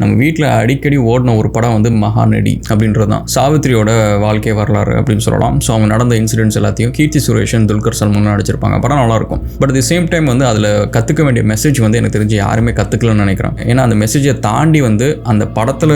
நம்ம வீட்டில் அடிக்கடி ஓடின ஒரு படம் வந்து மகாநடி அப்படின்றது தான். சாவித்திரியோட வாழ்க்கை வரலாறு அப்படின்னு சொல்லலாம். ஸோ அவங்க நடந்த இன்சிடென்ட்ஸ் எல்லாத்தையும் கீர்த்தி சுரேஷன், துல்கர் சல்மான் நடிச்சிருப்பாங்க. படம் நல்லாயிருக்கும். பட் தி சேம் டைம் வந்து அதில் கற்றுக்க வேண்டிய மெசேஜ் வந்து எனக்கு தெரிஞ்சு யாருமே கற்றுக்கலன்னு நினைக்கிறேன். ஏன்னா அந்த மெசேஜை தாண்டி வந்து அந்த படத்தில்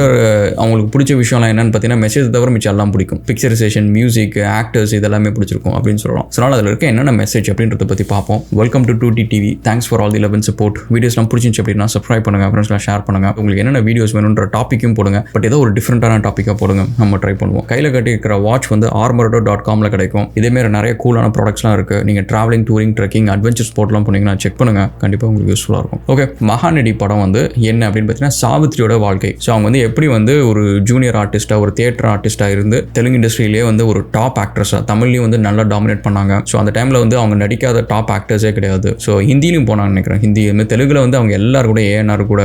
அவங்களுக்கு பிடிச்ச விஷயம்லாம் என்னென்னு பார்த்தீங்கன்னா மெசேஜ் தவிர மிச்சம் எல்லாம் பிடிக்கும். பிக்சரைசேஷன், மியூசிக், ஆக்டர்ஸ் இதெல்லாமே பிடிச்சிருக்கும் அப்படின்னு சொல்லலாம். ஸோ அதில் இருக்க என்னென்ன மெசேஜ் அப்படின்றத பற்றி பார்ப்போம். Welcome to 2T TV. Thanks for all the love and support. வீடியோஸ்லாம் பிடிச்சிருந்துச்சு அப்படின்னா சப்ஸ்கிரைப் பண்ணுங்கள், ஃப்ரெண்ட்ஸ்லாம் ஷேர் பண்ணுங்கள். உங்களுக்கு என்னென்ன வீடியோஸ் வேணுன்ற டாப்பிக்கும் போடுங்க. பட் ஏதோ ஒரு டிஃப்ரெண்டான டாப்பிக்காக போடுங்க, நம்ம ட்ரை பண்ணுவோம். கையில் கட்டி இருக்கிற வாட்ச் வந்து armorado.comல கிடைக்கும். இதேமாரி நிறைய கூலான ப்ராடக்ட்ஸ்லாம் இருக்குது. நீங்கள் ட்ராவலிங், டூரிங், ட்ரெக்கிங், அட்வென்ச்சர் ஸ்போர்ட்லாம் போனீங்கன்னா செக் பண்ணுங்கள். கண்டிப்பாக உங்களுக்கு யூஸ்ஃபுல்லாக இருக்கும். ஓகே, மகாநடி படம் வந்து என்ன அப்படின்னு பார்த்தீங்கன்னா சாவித்திரியோட வாழ்க்கை. ஸோ அவங்க வந்து எப்படி வந்து ஒரு ஜூனியர் ஆர்டிஸ்ட்டாக, ஒரு தியேட்டர் ஆர்டிஸ்ட்டாக இருந்து தெலுங்கு இண்டஸ்ட்ரியிலே வந்து ஒரு டாப் ஆக்ட்ரஸாக, தமிழ்லையும் வந்து நல்லா டாமினேட் பண்ணாங்க. ஸோ அந்த டைமில் வந்து அவங்க நடிக்காத டாப் ஆக்டர்ஸே கிடையாது. ஸோ ஹிந்திலையும் போனாங்க நினைக்கிறேன். ஹிந்தி தெலுங்குல வந்து அவங்க எல்லாரும் கூட ஏஎன்ஆர் கூட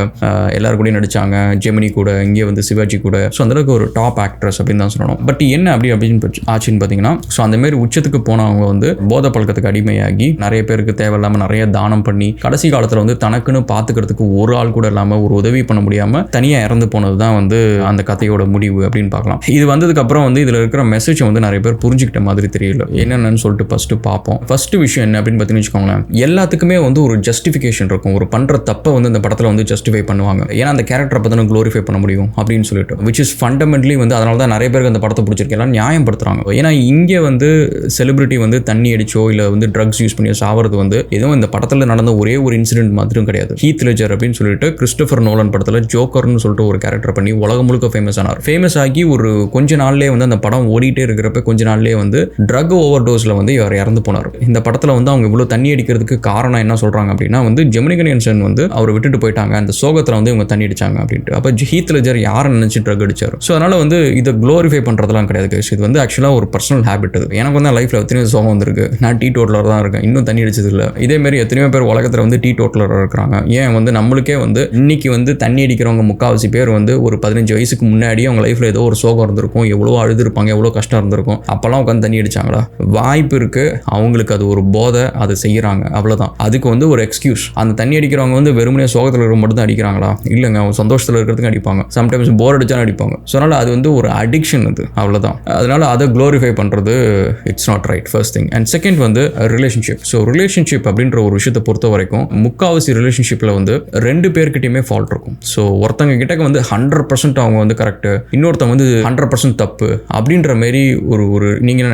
எல்லாரும் கூட நடிச்சாங்க. ஜெமினி கூட, இங்கே வந்து சிவாஜி கூட. ஸோ அந்தளவுக்கு ஒரு டாப் ஆக்ட்ரஸ் அப்படின்னு தான் சொல்லணும். பட் என்ன அப்படின்னு ஆச்சுன்னு பார்த்தீங்கன்னா, ஸோ அந்த மாதிரி உச்சத்துக்கு போனவங்க வந்து போதை பழக்கத்துக்கு அடிமையாகி நிறைய பேருக்கு தேவையில்லாமல் நிறைய தானம் பண்ணி கடைசி காலத்தில் வந்து தனக்குன்னு பார்த்துக்கிறதுக்கு ஒரு ஆள் கூட இல்லாமல், ஒரு உதவி பண்ண முடியாமல் தனியாக இறந்து போனது தான் வந்து அந்த கதையோட முடிவு அப்படின்னு பார்க்கலாம். இது வந்ததுக்கு அப்புறம் வந்து இதில் இருக்கிற மெசேஜ் வந்து நிறைய பேர் புரிஞ்சுக்கிட்ட மாதிரி தெரியல. என்னென்னு சொல்லிட்டு ஃபர்ஸ்ட் பார்ப்போம். ஃபர்ஸ்ட் விஷயம் என்ன அப்படின்னு பார்த்தீங்கன்னு வச்சுக்கோங்களேன், எல்லாத்துக்குமே வந்து ஒரு ஜஸ்டிஃபிகேஷன் இருக்கும். ஒரு பண்ணுற தப்பை வந்து இந்த படத்தில் வந்து ஜஸ்டிஃபை பண்ணுவாங்க. ஏன்னா அந்த கேரக்டரை பற்றி க்ளோரிஃபை பண்ண முடியும் அப்படின்னு சொல்லிட்டு, விச் இஸ் ஃபண்டமெண்டலி வந்து அதனால தான் நிறைய பேருக்கு அந்த படத்தை பிடிச்சிருக்கு. எல்லாம் நியாயப்படுத்துறாங்க. ஏன்னா இங்கே வந்து செலிபிரிட்டி வந்து தண்ணி அடிச்சோ இல்லை வந்து ட்ரக்ஸ் யூஸ் பண்ணி சாவறது வந்து எதுவும் இந்த படத்தில் நடந்த ஒரே ஒரு இன்சிடென்ட் மாதிரியும் கிடையாது. ஹீத் லெஜர் அப்படின்னு சொல்லிட்டு கிறிஸ்டோபர் நோலன் படத்தில் ஜோக்கர்னு சொல்லிட்டு ஒரு கேரக்டர் பண்ணி உலகம் முழுக்க ஃபேமஸ் ஆனார். ஃபேமஸ் ஆகி ஒரு கொஞ்ச நாள்லேயே வந்து அந்த படம் ஓடிட்டே இருக்கிறப்ப கொஞ்ச நாள்லேயே வந்து ட்ரக் ஓவர் டோஸில் வந்து இவர் இறந்து போனார். இந்த படத்தில் வந்து அவங்க இவ்வளோ தண்ணி அடிக்கிறதுக்கு காரணம் என்ன சொல்கிறாங்க அப்படின்னா வந்து ஜெமினி கணேசன் வந்து அவரை விட்டுட்டு போயிட்டாங்க, அந்த சோகத்தில் வந்து இவங்க தண்ணி அடிச்சாங்க அப்படின்ட்டு. அப்போ ஹீத் லெஜர் யாரை நினைச்சு ட்ரக் அடிச்சார். ஸோ அதனால் வந்து இதை க்ளோரிஃபை பண்ணுறதுலாம் கிடையாது. இது வந்து ஆக்சுவலாக ஒரு பர்சனல் ஹேபிட். அது எனக்கு வந்து லைஃப்பில் எத்தனையோ சோகம் வந்திருக்கு. நான் டீ டோட்டலர் தான் இருக்கேன், இன்னும் தண்ணி அடிச்சது இல்லை. இதேமாரி எத்தனையோ பேர் உலகத்தில் வந்து டீ டோட்டலராக இருக்கிறாங்க. ஏன் வந்து நம்மளுக்கே வந்து இன்னைக்கு வந்து தண்ணி அடிக்கிறவங்க முக்கால்வாசி பேர் வந்து ஒரு 15 வயசுக்கு முன்னாடி அவங்க லைஃப்பில் ஏதோ ஒரு சோகம் இருந்திருக்கும், எவ்வளோ அழுதுருப்பாங்க, எவ்வளோ கஷ்டம் இருந்திருக்கும். அப்போல்லாம் உட்காந்து தண்ணி அடிச்சாங்களா? வாய்ப்பு இருக்குது அவங்களுக்கு அது ஒரு போதை, அதை செய்கிறாங்க, அவ்வளோதான். அதுக்கு வந்து ஒரு எக்ஸ்கியூஸ். அந்த தண்ணி அடிக்கிறவங்க வந்து வெறுமனே சோகத்தில் இருக்கிற மட்டும் தான் அடிக்கிறாங்களா? இல்லைங்க, அவங்க சந்தோஷத்தில் இருக்கிறதுக்கு அடிப்பாங்க, சம்டைம்ஸ் போர் அடிச்சாலும் அடிப்பாங்க. ஸோ அதனால் அது வந்து ஒரு அடிக்ஷன், அது அவ்வளோதான். அதனால் அதை க்ளோரிஃபை பண்ணுறது it's not right, first thing. And second வந்து ரிலேஷன்ஷிப். ஸோ ரிலேஷன்ஷிப் அப்படின்ற ஒரு விஷயத்தை பொறுத்த வரைக்கும் முக்கால்வாசி ரிலேஷன்ஷிப்பில் வந்து 2 பேர்கிட்டையுமே ஃபால்ட் இருக்கும். ஸோ ஒருத்தங்க கிட்ட வந்து 100% அவங்க வந்து கரெக்டு, இன்னொருத்தவங்க வந்து 100% தப்பு அப்படின்ற மாரி ஒரு நீங்கள்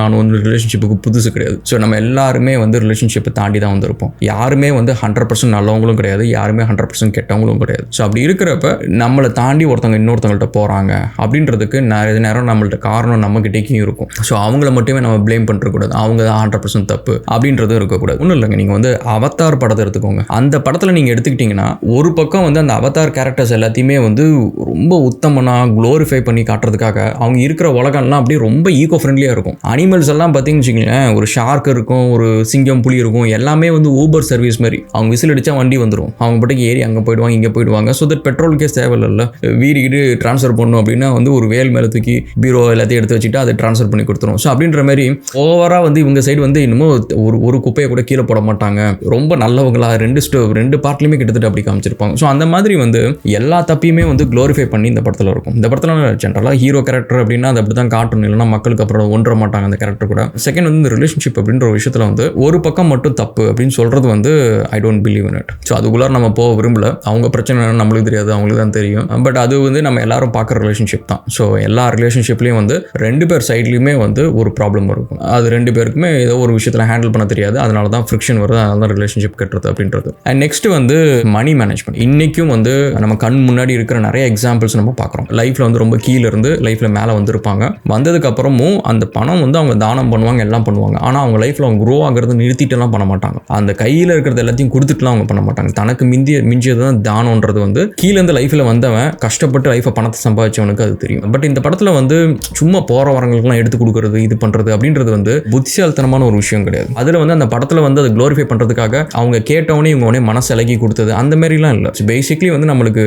நானும் வந்து ரிலேஷன்ஷிப்புக்கு புதுசு கிடையாது. ஸோ நம்ம எல்லாருமே வந்து ரிலேஷன்ஷிப்பை தாண்டி தான் வந்திருப்போம். யாருமே வந்து 100% நல்லவங்களும் கிடையாது, யாருமே 100% கெட்டவங்களும் கிடையாது. ஸோ அப்படி இருக்கிறப்ப நம்மளை தாண்டி ஒருத்தவங்க இன்னொருத்தவங்கள்ட்ட போகிறாங்க அப்படின்றதுக்கு நிறைய நேரம் நம்மள்ட்ட காரணம் நம்மகிட்டேயும் இருக்கும். ஸோ அவங்கள மட்டுமே நம்ம ப்ளேம் பண்ணிருக்கூடாது, அவங்க தான் 100% தப்பு அப்படின்றதும் இருக்கக்கூடாது. ஒன்றும் இல்லைங்க, நீங்கள் வந்து அவதார் படத்தை எடுத்துக்கோங்க. அந்த படத்தில் நீங்கள் எடுத்துக்கிட்டிங்கன்னா ஒரு பக்கம் வந்து அந்த அவதார் கேரக்டர்ஸ் எல்லாத்தையுமே வந்து ரொம்ப உத்தமனாக க்ளோரிஃபை பண்ணி காட்டுறதுக்காக அவங்க இருக்கிற உலகம்லாம் அப்படியே ரொம்ப ஈகோ ஃப்ரெண்ட்லியாக இருக்கும். அனிமல்ஸ் எல்லாம் பார்த்தீங்கன்னு வச்சுக்கோங்களேன், ஒரு ஷார்க் இருக்கும், ஒரு சிங்கம், புலி இருக்கும், எல்லாமே வந்து ஊபர் சர்வீஸ் மாதிரி. அவங்க விசில் அடித்தா வண்டி வந்துடும், அவங்க பாட்டுக்கு ஏறி அங்கே போயிடுவாங்க, இங்கே போயிடுவாங்க. ஸோ தட் பெட்ரோல் கேஸ் தேவையில்லை. வீடு ட்ரான்ஸ்ஃபர் பண்ணணும் அப்படின்னா வந்து ஒரு வேல் மேலே தூக்கி பீரோ எல்லாத்தையும் எடுத்து வச்சுட்டு அதை ட்ரான்ஸ்ஃபர் பண்ணி கொடுத்துரும். ஸோ அப்படின்ற மாதிரி ஓவராக வந்து இவங்க சைடு வந்து இன்னமும் ஒரு குப்பையை கூட கீழே போட மாட்டாங்க, ரொம்ப நல்லவங்களா ரெண்டு பார்ட்லையுமே கிட்டத்தட்ட அப்படி காமிச்சிருப்பாங்க. ஸோ அந்த மாதிரி வந்து எல்லா தப்பையுமே வந்து க்ளோரிஃபை பண்ணி இந்த படத்தில் இருக்கும். இந்த படத்தில் ஜென்ரலாக ஹீரோ கேரக்டர் அப்படின்னா அது அப்படி தான் காட்டணும், இல்லைன்னா மக்களுக்கு அப்புறம் ஒன்ற மாட்டாங்க அந்த கேரக்டர் கூட. செகண்ட் வந்து இந்த ரிலேஷன்ஷிப் அப்படின்ற ஒரு விஷயத்தில் வந்து ஒரு பக்கம் மட்டும் தப்பு அப்படின்னு சொல்கிறது வந்து I don't believe in it. So அதுக்குள்ளார நம்ம போக விரும்பல. அவங்க பிரச்சனை நம்மளுக்கு தெரியாது, அவங்களுக்கு தான் தெரியும். பட் அது வந்து நம்ம எல்லாரும் பார்க்குற ரிலேஷன்ஷிப் தான். ஸோ எல்லா ரிலேஷன்ஷிப்லேயும் வந்து 2 பேர் சைட்லையுமே வந்து ஒரு ப்ராப்ளம் இருக்கும். அது 2 பேருக்குமே ஏதோ ஒரு விஷயத்தில் ஹேண்டில் பண்ண தெரியாது, அதனால தான் ஃப்ரிக்ஷன் வருது, அதனால தான் ரிலேஷன்ஷிப் கட்டுறது அப்படின்றது. அண்ட் நெக்ஸ்ட் வந்து மணி மேனேஜ்மெண்ட். இன்றைக்கும் வந்து நம்ம கண் முன்னாடி இருக்கிற நிறைய எக்ஸாம்பிள்ஸ் நம்ம பார்க்குறோம். லைஃப்பில் வந்து ரொம்ப கீழே இருந்து லைஃப்பில் மேலே வந்திருப்பாங்க. வந்ததுக்கப்புறமும் அந்த பணம் வந்து அவங்க தானம் பண்ணுவாங்க, எல்லாம் பண்ணுவாங்க. ஆனால் அவங்க லைஃப்பில் அவங்க க்ரோ ஆகிறது நிறுத்திட்டுலாம் பண்ண மாட்டாங்க. அந்த கையில் இருக்கிறது எல்லாத்தையும் கொடுத்துட்டுலாம் அவங்க பண்ண மாட்டாங்க. தனக்கு மிஞ்சியது தான் தானம்ன்றது வந்து கீழேருந்து லைஃப்பில் வந்தவன் கஷ்டப்பட்டு லைஃப்பை பணத்தை சம்பாதிச்சவனுக்கு அது தெரியும். பட் இந்த படத்தில் வந்து சும்மா போகிற வரங்களுக்குலாம் எடுத்து கொடுக்குறது, இது பண்ணுறது அப்படின்றது வந்து புத்திசாலித்தனமான ஒரு விஷயம் கிடையாது. அதில் வந்து அந்த படத்தில் வந்து அதை க்ளோரிஃபை பண்ணுறதுக்காக அவங்க கேட்டவனே இவங்க உடனே மனசு இலகி கொடுத்தது அந்த மாதிரிலாம் இல்லை. பேசிக்லி வந்து நம்மளுக்கு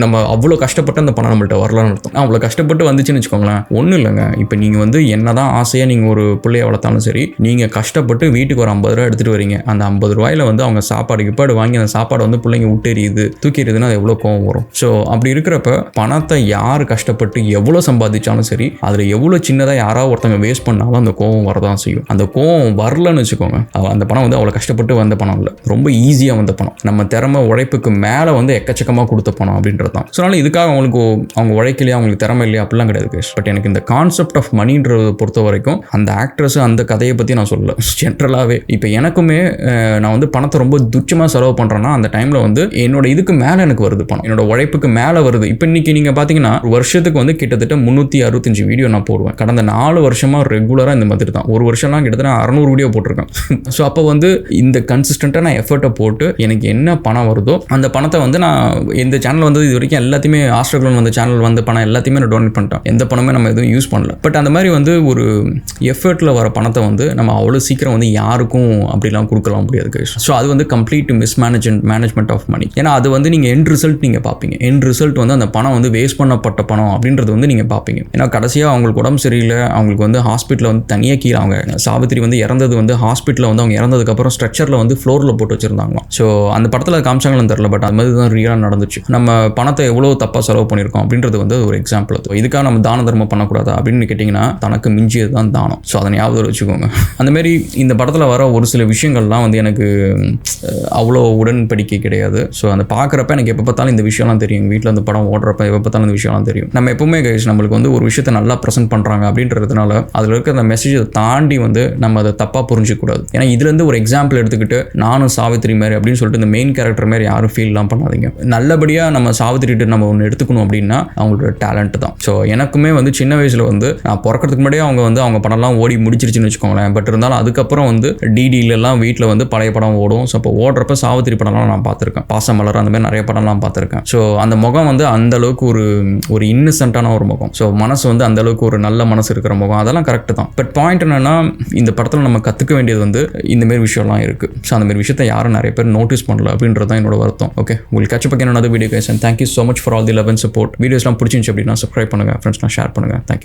நம்ம அவ்வளோ கஷ்டப்பட்டு அந்த பணம் நம்மள்ட்ட வரலான்னு அர்த்தம். அவ்வளோ கஷ்டப்பட்டு வந்துச்சுன்னு வச்சுக்கோங்களேன், ஒன்றும் இல்லைங்க. இப்போ நீங்கள் வந்து என்னதான் ஆசையாக நீங்கள் ஒரு பிள்ளையை வளர்த்தாலும் சரி, நீங்கள் கஷ்டப்பட்டு வீட்டுக்கு ஒரு 50 ரூபா எடுத்துகிட்டு வரீங்க. அந்த 50 ரூபாயில் வந்து அவங்க சாப்பாடு வாங்கி அந்த சாப்பாடை வந்து பிள்ளைங்க விட்டெறியுது, தூக்கிடுதுன்னா அது எவ்வளோ எவ்வளோ கோவம் வரும். ஸோ அப்படி இருக்கிறப்ப பணத்தை யார் கஷ்டப்பட்டு எவ்வளோ சம்பாதிச்சாலும் சரி, அதில் எவ்வளோ சின்னதாக யாராவது ஒருத்தங்க வேஸ்ட் பண்ணாலும் அந்த கோவம் வரதான் செய்யும். அந்த கோவம் வரலன்னு வச்சுக்கோங்க, அந்த பணம் வந்து அவ்வளோ கஷ்டப்பட்டு வந்த பணம் இல்லை, ரொம்ப ஈஸியாக வந்த பணம், நம்ம திறமை உழைப்புக்கு மேலே வந்து எக்கச்சக்கமாக கொடுத்த பணம் அப்படின்றது தான். ஸோ அதனால் இதுக்காக அவங்களுக்கு அவங்க உழைக்கலையா அவங்களுக்கு திறமை இல்லையா அப்படிலாம் கிடையாது. பட் எனக்கு இந்த கான்செப்ட் ஆஃப் மணின்றதை பொறுத்த வரைக்கும் அந்த ஆக்ட்ரஸ் அந்த கதையை பற்றி நான் சொல்லலை, ஜென்ரலாகவே. இப்போ எனக்குமே நான் வந்து பணத்தை ரொம்ப துச்சமாக செலவு பண்ணுறேன்னா அந்த டைமில் வந்து என்னோட இதுக்கு மேலே எனக்கு வருது பணம், என்னோட உழைப்புக்கு மேலே வருது. இப்போ இன்னைக்கு நீங்கள் பார்த்தீங்கன்னா ஒரு வருஷத்துக்கு வந்து கிட்டத்தட்ட 365 வீடியோ நான் போடுவேன். கடந்த 4 வருஷமாக ரெகுலராக இந்த மாதிரி தான். ஒரு வருஷம்லாம் கிட்டத்தட்ட 600 வீடியோ போட்டிருக்கேன். ஸோ அப்போ வந்து இந்த கன்சிஸ்டண்ட்டாக நான் எஃபர்ட்டை போட்டு எனக்கு என்ன பணம் வருதோ அந்த பணத்தை வந்து நான் எந்த சேனல் வந்து இது வரைக்கும் எல்லாத்தையுமே ஆஸ்ட்ரகுலன் வந்த சேனல் வந்து பணம் எல்லாத்தையுமே நான் டொனேட் பண்ணிட்டேன். எந்த பணமே நம்ம எதுவும் யூஸ் பண்ணல. பட் அந்த மாதிரி வந்து ஒரு எஃபர்ட்டில் வர பணத்தை வந்து நம்ம அவ்வளோ சீக்கிரம் வந்து யாருக்கும் அப்படிலாம் கொடுக்கலாம் முடியாது. ஸோ அது வந்து கம்ப்ளீட் மேனேஜ்மெண்ட் ஆஃப் மணி. ஏன்னா அது வந்து நீங்கள் எண்ட் ரிசல்ட் நீங்கள் பார்ப்பீங்க. எண்ட் ரிசல்ட் வந்து அந்த பணம் வந்து வேஸ்ட் பண்ணப்பட்ட பணம் அப்படின்றது வந்து நீங்கள் பார்ப்பீங்க. ஏன்னா கடைசியாக அவங்களுக்கு உடம்பு சரியில்லை, அவங்களுக்கு வந்து ஹாஸ்பிட்டலில் வந்து தனியாக கீழே அவங்க சாவித்திரி வந்து இறந்தது வந்து ஹாஸ்பிட்டலில் வந்து அவங்க இறந்ததுக்கப்புறம் ஸ்ட்ரக்சரில் வந்து ஃப்ளோரில் போட்டு வச்சிருந்தாங்களாம். ஸோ அந்த படத்தில் காமிச்சாங்களும் தெரியல, பட் அது மாதிரி தான் ரியலாக நடந்துச்சு. நம்ம பணத்தை எவ்வளோ தப்பாக செலவு பண்ணியிருக்கோம் அப்படின்றது வந்து ஒரு எக்ஸாம்பிள். இதுக்காக நம்ம தான தர்மம் பண்ணக்கூடாதா அப்படின்னு கேட்டிங்கன்னா தனக்கு மிஞ்சியது தான் தானம். ஸோ அதை ஞாபகம் வச்சுக்கோங்க. அந்தமாரி இந்த படத்தில் வர ஒரு சில விஷயங்கள்லாம் வந்து எனக்கு அவ்வளோ உடன்படிக்கை கிடையாது. ஸோ அந்த பார்க்குறப்ப எனக்கு எப்போ பார்த்தாலும் இந்த விஷயம்லாம் தெரியும். வீட்டில் அந்த படம் ஓடுறப்ப எப்போ பார்த்தாலும் இந்த விஷயம்லாம் தெரியும். நம்ம எப்பவுமே கைஸ் நம்மளுக்கு வந்து ஒரு விஷயத்தை நல்லா ப்ரெசென்ட் பண்ணுறாங்க அப்படின்றதுனால அதில் இருக்க அந்த மெசேஜை தாண்டி வந்து நம்ம அதை தப்பாக புரிஞ்சிக்கூடாது. ஏன்னா இதுலேருந்து ஒரு எக்ஸாம்பிள் எடுத்துக்கிட்டு நானும் சாவித்திரி மாதிரி அப்படின்னு சொல்லிட்டு இந்த மெயின் கேரக்டர் மாதிரி யாரும் ஃபீல்லாம் பண்ணாதீங்க. நல்லபடியாக நம்ம சாவித்திரிட்டு நம்ம ஒன்று எடுத்துக்கணும் அப்படின்னா அவங்களோட டேலண்ட் தான். ஸோ எனக்குமே வந்து சின்ன வயசில் வந்து நான் பிறக்கிறதுக்கு முன்னாடியே அவங்க படம்லாம் ஓடி முடிச்சிருச்சுன்னு வச்சுக்கோங்களேன். பட் இருந்தாலும் அதுக்கப்புறம் வந்து டிடிலெல்லாம் வீட்டில் வந்து பழைய படம் ஓடும். ஸோ அப்போ ஓடுறப்ப சாவித்திரி படம்லாம் நான் பார்த்துருக்கேன். பாசமலர் அந்த மாதிரி நிறைய படம்லாம் பார்த்துருக்கேன். ஸோ அந்த முகம் வந்து அந்த அளவுக்கு ஒரு இன்னசென்ட்டான ஒரு முகம். ஸோ மனசு வந்து அந்த அளவுக்கு ஒரு நல்ல மனசு இருக்கிற முகம், அதெல்லாம் கரெக்ட் தான். பட் பாயிண்ட் என்னன்னா இந்த படத்தில் நம்ம கற்றுக்க வேண்டியது வந்து இந்தமாரி விஷயம்லாம் இருக்குது. ஸோ அந்த மாதிரி விஷயத்தை யாரும் நிறைய பேர் நோட்டீஸ் பண்ணல அப்படின்றது தான் என்னோட வருத்தம். ஓகே, உங்களுக்கு catch up again another video guys, and thank you so much for all the love and support. வீடியோஸ்லாம் பிடிச்சிருந்துச்சு அப்படின்னா சப்ஸ்கிரைப் பண்ணுங்கள், ஃப்ரெண்ட்ஸ்லாம் ஷேர் பண்ணுங்கள். தேங்க்யூ.